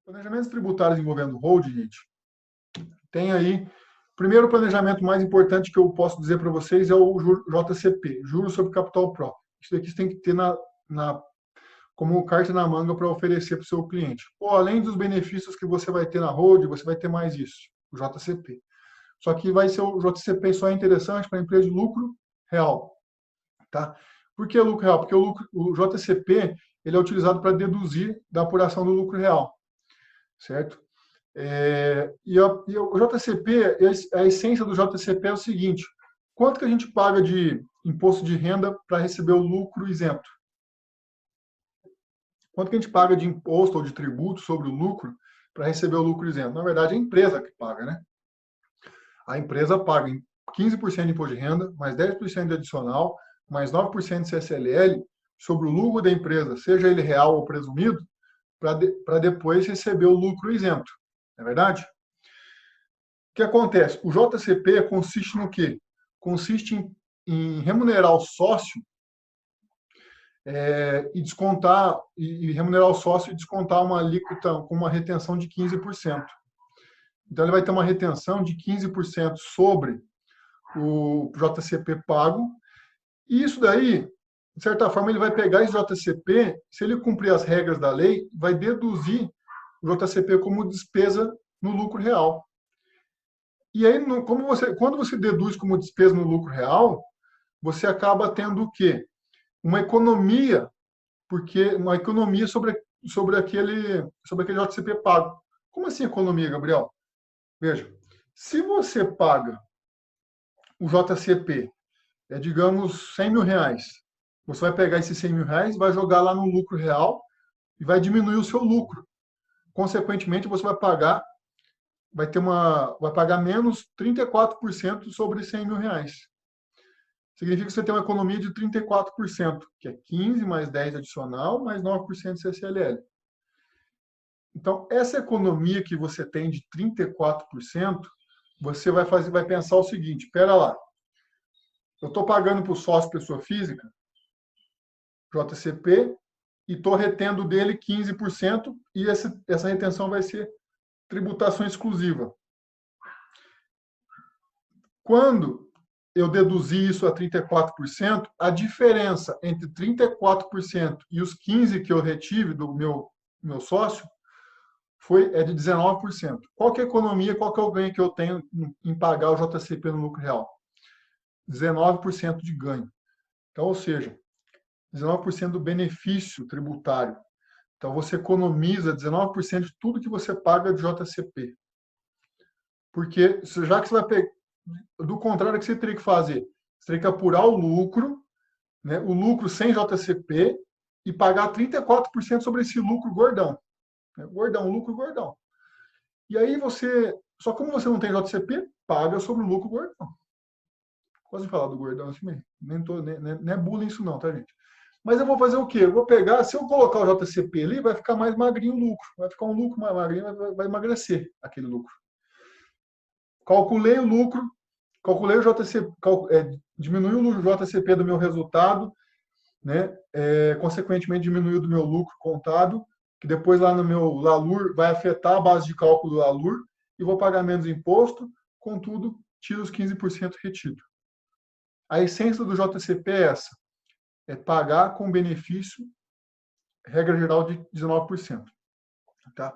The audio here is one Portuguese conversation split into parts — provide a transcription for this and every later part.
Planejamentos tributários envolvendo holding, gente, tem aí. O primeiro planejamento mais importante que eu posso dizer para vocês é o JCP, Juros sobre Capital Próprio. Isso daqui você tem que ter como carta na manga para oferecer para o seu cliente. Ou além dos benefícios que você vai ter na holding, você vai ter mais isso, o JCP. Só que vai ser o JCP só é interessante para empresa de lucro real. Tá? Por que lucro real? Porque o JCP ele é utilizado para deduzir da apuração do lucro real. Certo? E o JCP, a essência do JCP é o seguinte: quanto que a gente paga de imposto de renda para receber o lucro isento? Quanto que a gente paga de imposto ou de tributo sobre o lucro para receber o lucro isento? Na verdade, é a empresa que paga, né? A empresa paga 15% de imposto de renda, mais 10% de adicional, mais 9% de CSLL sobre o lucro da empresa, seja ele real ou presumido, para depois receber o lucro isento. Não é verdade? O que acontece? O JCP consiste no quê? Consiste em remunerar o sócio e descontar, e remunerar o sócio e descontar uma alíquota com uma retenção de 15%. Então, ele vai ter uma retenção de 15% sobre o JCP pago, e isso daí, de certa forma, ele vai pegar esse JCP, se ele cumprir as regras da lei, vai deduzir o JCP como despesa no lucro real. E aí, quando você deduz como despesa no lucro real, você acaba tendo o quê? Uma economia, sobre aquele JCP pago. Como assim economia, Gabriel? Veja, se você paga o JCP, digamos, 100 mil reais, você vai pegar esses 100 mil reais, vai jogar lá no lucro real e vai diminuir o seu lucro. Consequentemente, você vai pagar menos 34% sobre 100 mil reais. Significa que você tem uma economia de 34%, que é 15 mais 10 adicional, mais 9% de CSLL. Então, essa economia que você tem de 34%, você vai pensar o seguinte: espera lá, eu estou pagando para o sócio pessoa física, JCP, e estou retendo dele 15%, e essa retenção vai ser tributação exclusiva. Quando eu deduzi isso a 34%, a diferença entre 34% e os 15% que eu retive do meu sócio é de 19%. Qual que é a economia, qual que é o ganho que eu tenho em pagar o JCP no lucro real? 19% de ganho. Então, ou seja, 19% do benefício tributário. Então, você economiza 19% de tudo que você paga de JCP. Porque, já que você vai pegar, do contrário, o que você teria que fazer? Você teria que apurar o lucro, né, o lucro sem JCP, e pagar 34% sobre esse lucro gordão. Gordão, lucro gordão. E aí só como você não tem JCP, paga sobre o lucro gordão. Quase falar do gordão assim mesmo. Nem é bullying isso não, tá, gente? Mas eu vou fazer o quê? Eu vou pegar, se eu colocar o JCP ali, vai ficar mais magrinho o lucro. Vai ficar um lucro mais magrinho, vai emagrecer aquele lucro. Calculei o lucro, calculei o JCP, diminuiu o JCP do meu resultado, né? Consequentemente, diminuiu do meu lucro contado, que depois lá no meu LALUR vai afetar a base de cálculo do LALUR, e vou pagar menos imposto, contudo, tiro os 15% retido. A essência do JCP é essa: é pagar com benefício, regra geral de 19%. Tá?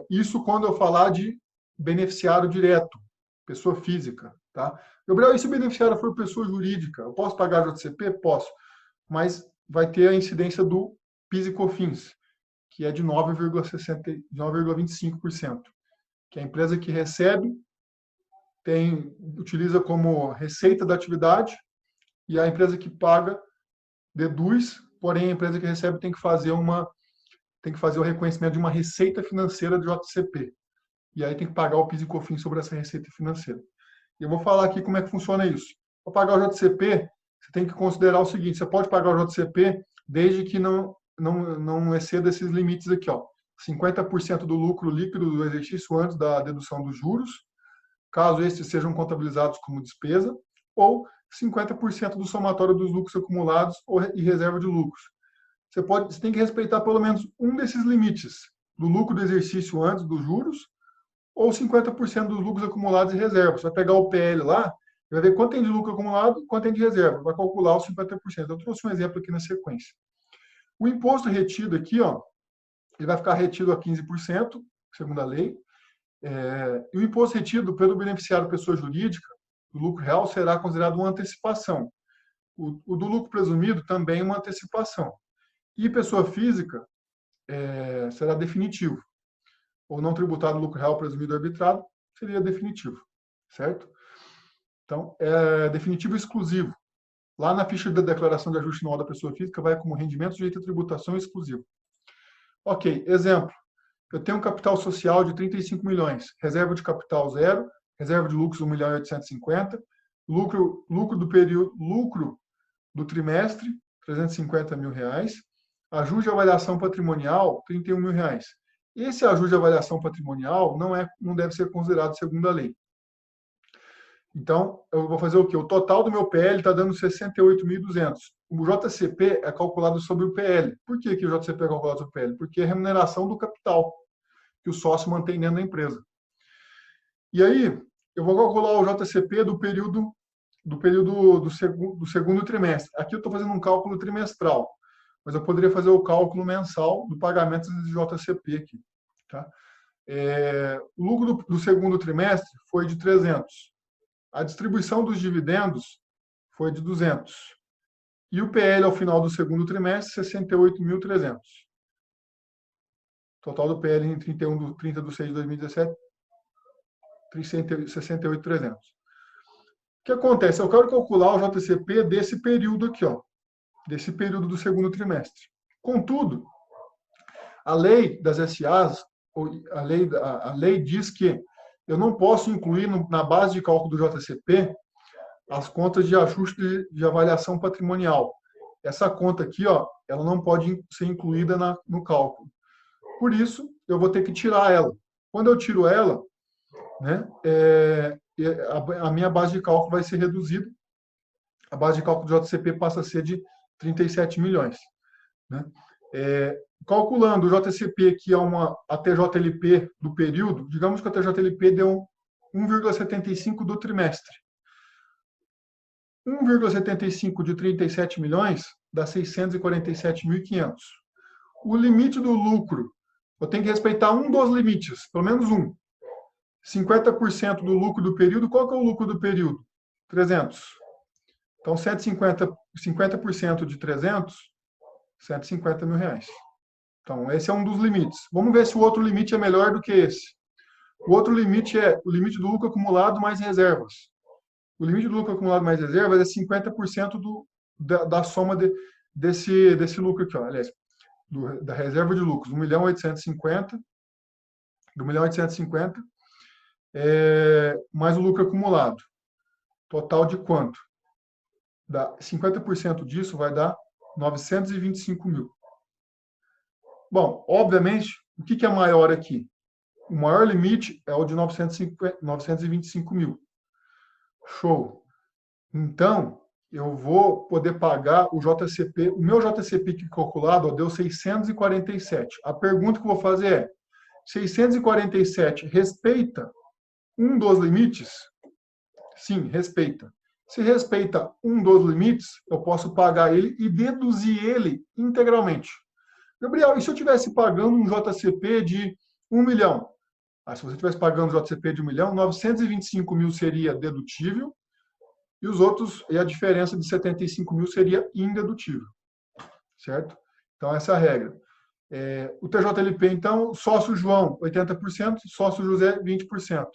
Isso quando eu falar de beneficiário direto, pessoa física. Tá? Gabriel, e se o beneficiário for pessoa jurídica? Eu posso pagar JCP? Posso. Mas vai ter a incidência do PIS e COFINS, que é de 9,25%. Que a empresa que recebe utiliza como receita da atividade, e a empresa que paga deduz, porém a empresa que recebe tem que fazer o reconhecimento de uma receita financeira de JCP. E aí tem que pagar o PIS e COFINS sobre essa receita financeira. E eu vou falar aqui como é que funciona isso. Para pagar o JCP, você tem que considerar o seguinte: você pode pagar o JCP desde que não exceda esses limites aqui, ó. 50% do lucro líquido do exercício antes da dedução dos juros, caso estes sejam contabilizados como despesa, ou 50% do somatório dos lucros acumulados e reserva de lucros. Você tem que respeitar pelo menos um desses limites, do lucro do exercício antes dos juros, ou 50% dos lucros acumulados e reservas. Você vai pegar o PL lá, vai ver quanto tem de lucro acumulado e quanto tem de reserva. Vai calcular os 50%. Eu trouxe um exemplo aqui na sequência. O imposto retido aqui, ó, ele vai ficar retido a 15%, segundo a lei. E o imposto retido pelo beneficiário pessoa jurídica, do lucro real, será considerado uma antecipação. O do lucro presumido também uma antecipação. E pessoa física será definitivo. Ou não tributado lucro real presumido ou arbitrado seria definitivo, certo? Então, é definitivo exclusivo. Lá na ficha da declaração de ajuste anual da pessoa física vai como rendimento sujeito a tributação exclusivo. Ok, exemplo. Eu tenho um capital social de 35 milhões, reserva de capital 0, reserva de lucros 1.850.000, lucro do período, lucro do trimestre, R$350.000, ajuste de avaliação patrimonial, R$31.000. Esse ajuste de avaliação patrimonial não deve ser considerado segundo a lei. Então, eu vou fazer o quê? O total do meu PL está dando 68.200. O JCP é calculado sobre o PL. Por que o JCP é calculado sobre o PL? Porque é a remuneração do capital que o sócio mantém dentro da empresa. E aí, eu vou calcular o JCP do período do segundo trimestre. Aqui eu estou fazendo um cálculo trimestral, mas eu poderia fazer o cálculo mensal do pagamento de JCP aqui. Tá? O lucro do segundo trimestre foi de 300. A distribuição dos dividendos foi de 200. E o PL ao final do segundo trimestre, 68.300. Total do PL em 30 de 6 de 2017, 68.300. O que acontece? Eu quero calcular o JCP desse período aqui, ó, desse período do segundo trimestre. Contudo, a lei das SAs, a lei diz que eu não posso incluir na base de cálculo do JCP as contas de ajuste de avaliação patrimonial. Essa conta aqui, ó, ela não pode ser incluída no cálculo. Por isso, eu vou ter que tirar ela. Quando eu tiro ela, né, a minha base de cálculo vai ser reduzida. A base de cálculo do JCP passa a ser de 37 milhões. Né? Calculando o JCP, que é a TJLP do período, digamos que a TJLP deu 1,75 do trimestre. 1,75 de 37 milhões dá 647.500. O limite do lucro, eu tenho que respeitar um dos limites, pelo menos um. 50% do lucro do período, qual que é o lucro do período? 300. Então, 50% de 300, R$150.000. Então, esse é um dos limites. Vamos ver se o outro limite é melhor do que esse. O outro limite é o limite do lucro acumulado mais reservas. O limite do lucro acumulado mais reservas é 50% da soma desse lucro aqui, ó. Aliás, da reserva de lucros, 1.850.000, do 1.850.000, mais o lucro acumulado. Total de quanto? 50% disso vai dar 925.000. Bom, obviamente, o que é maior aqui? O maior limite é o de 925.000. Show. Então, eu vou poder pagar o JCP. O meu JCP que calculado deu 647. A pergunta que eu vou fazer é: 647 respeita um dos limites? Sim, respeita. Se respeita um dos limites, eu posso pagar ele e deduzir ele integralmente. Gabriel, e se eu estivesse pagando um JCP de 1 milhão? Se você estivesse pagando um JCP de 1 milhão, 925.000 seria dedutível e a diferença de 75.000 seria indedutível. Certo? Então, essa é a regra. O TJLP, então, sócio João, 80%, sócio José, 20%.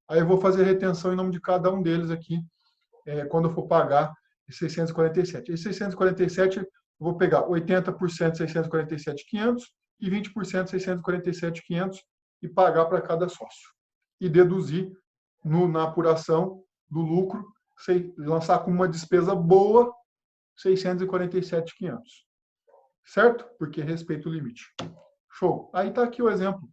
Aí eu vou fazer retenção em nome de cada um deles aqui, quando eu for pagar esse 647. Esse 647, eu vou pegar 80% 647.500 e 20% 647.500 e pagar para cada sócio. E deduzir na apuração do lucro, lançar como uma despesa boa 647.500. Certo? Porque respeita o limite. Show. Aí está aqui o exemplo.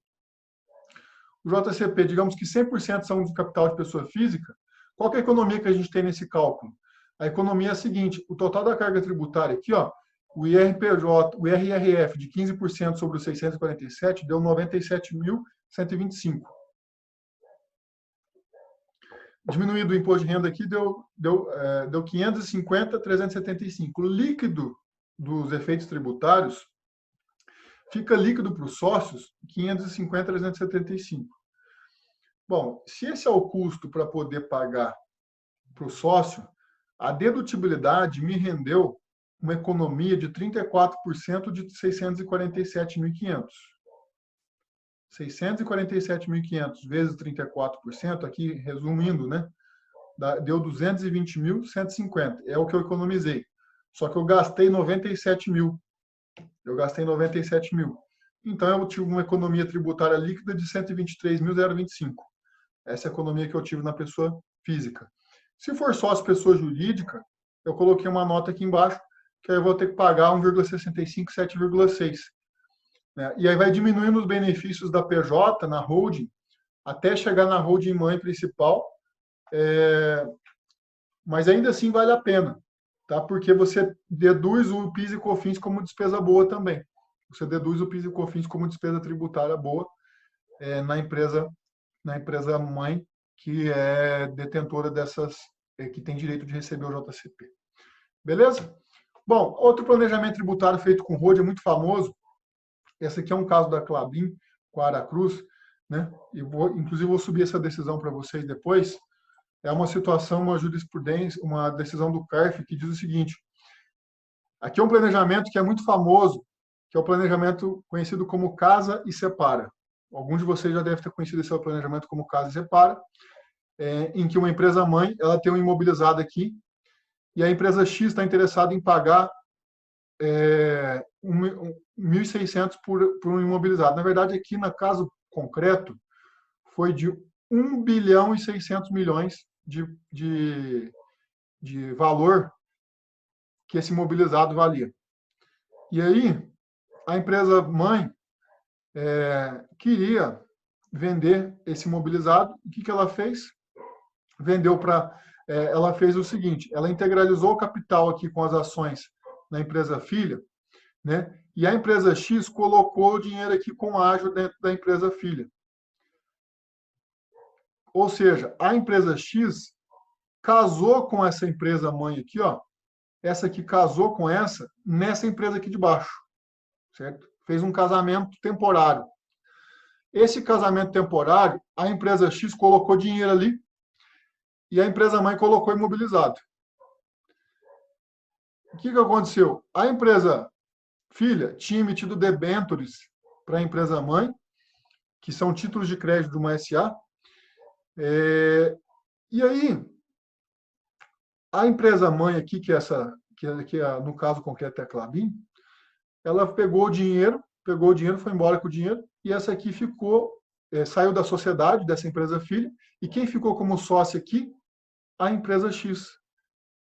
O JCP, digamos que 100% são de capital de pessoa física. Qual que é a economia que a gente tem nesse cálculo? A economia é a seguinte: o total da carga tributária aqui, ó, o IRPJ, o IRRF de 15% sobre os 647 deu 97.125. Diminuído o imposto de renda aqui deu 550.375. O líquido dos efeitos tributários fica líquido para os sócios 550.375. Bom, se esse é o custo para poder pagar para o sócio, a dedutibilidade me rendeu uma economia de 34% de 647.500. 647.500 vezes 34%, aqui resumindo, né, deu 220.150. É o que eu economizei. Só que eu gastei 97 mil. Então, eu tive uma economia tributária líquida de 123.025. Essa é a economia que eu tive na pessoa física. Se for sócio pessoa jurídica, eu coloquei uma nota aqui embaixo, que aí eu vou ter que pagar 1,65, 7,6. E aí vai diminuindo os benefícios da PJ na holding, até chegar na holding mãe principal, mas ainda assim vale a pena, tá? Porque você deduz o PIS e COFINS como despesa boa também. Você deduz o PIS e COFINS como despesa tributária boa na empresa mãe, que é detentora dessas, que tem direito de receber o JCP. Beleza? Bom, outro planejamento tributário feito com holding é muito famoso. Esse aqui é um caso da Klabin com a Aracruz, né? Inclusive, vou subir essa decisão para vocês depois. É uma situação, uma jurisprudência, uma decisão do CARF que diz o seguinte: aqui é um planejamento que é muito famoso, que é o planejamento conhecido como Casa e Separa. Alguns de vocês já devem ter conhecido esse planejamento como Casa e Separa, em que uma empresa mãe ela tem um imobilizado aqui e a empresa X está interessada em pagar 1.600 por um imobilizado. Na verdade, aqui no caso concreto, foi de 1 bilhão e 600 milhões de valor que esse imobilizado valia. E aí, a empresa mãe queria vender esse imobilizado. O que ela fez? Ela fez o seguinte: ela integralizou o capital aqui com as ações na empresa filha, né? E a empresa X colocou o dinheiro aqui com ágio dentro da empresa filha. Ou seja, a empresa X casou com essa empresa mãe aqui, ó. Essa aqui casou com nessa empresa aqui de baixo, certo? Fez um casamento temporário. Esse casamento temporário, a empresa X colocou dinheiro ali e a empresa mãe colocou imobilizado. O que aconteceu? A empresa filha tinha emitido debêntures para a empresa mãe, que são títulos de crédito de uma SA. E aí, a empresa mãe aqui, que no caso concreto é a Klabin, ela pegou o dinheiro, foi embora com o dinheiro, e essa aqui saiu da sociedade dessa empresa filha, e quem ficou como sócia aqui? A empresa X,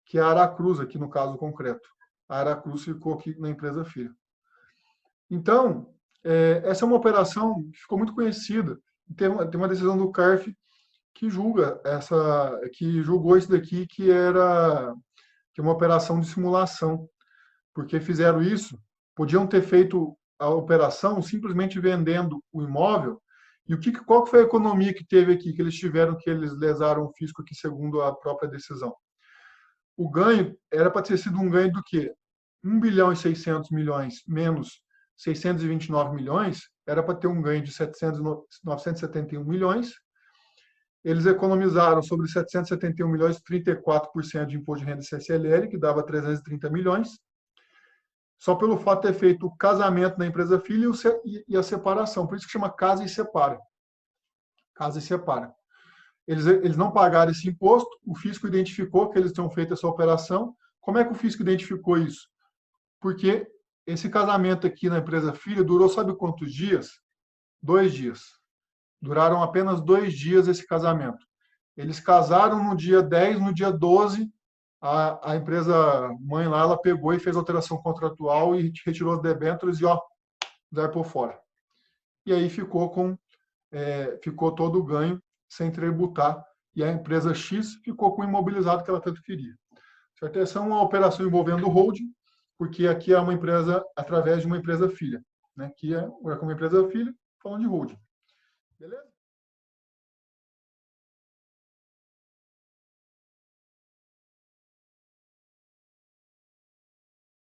que é a Aracruz, aqui no caso concreto. A Aracruz ficou aqui na empresa filha. Então, essa é uma operação que ficou muito conhecida. Tem uma decisão do CARF que julgou isso daqui, que é uma operação de simulação, porque fizeram isso, podiam ter feito a operação simplesmente vendendo o imóvel. E qual foi a economia que teve aqui, que eles tiveram, que eles lesaram o fisco aqui, segundo a própria decisão? O ganho era para ter sido um ganho do quê? 1 bilhão e 600 milhões menos 629 milhões, era para ter um ganho de 971 milhões. Eles economizaram sobre 771 milhões, 34% de imposto de renda CSLL, que dava 330 milhões, só pelo fato de ter feito o casamento na empresa filha e a separação. Por isso que chama casa e separa. Casa e separa. Eles não pagaram esse imposto, o fisco identificou que eles tinham feito essa operação. Como é que o fisco identificou isso? Porque esse casamento aqui na empresa filha durou, sabe quantos dias? 2 dias. Duraram apenas 2 dias esse casamento. Eles casaram no dia 10, no dia 12, a empresa mãe lá, ela pegou e fez alteração contratual e retirou os debêntures e, vai por fora. E aí ficou todo o ganho sem tributar. E a empresa X ficou com o imobilizado que ela tanto queria. Certo? Essa é uma operação envolvendo o holding. porque aqui é uma empresa através de uma empresa filha, né? Que é uma empresa filha, falando de holding. Beleza?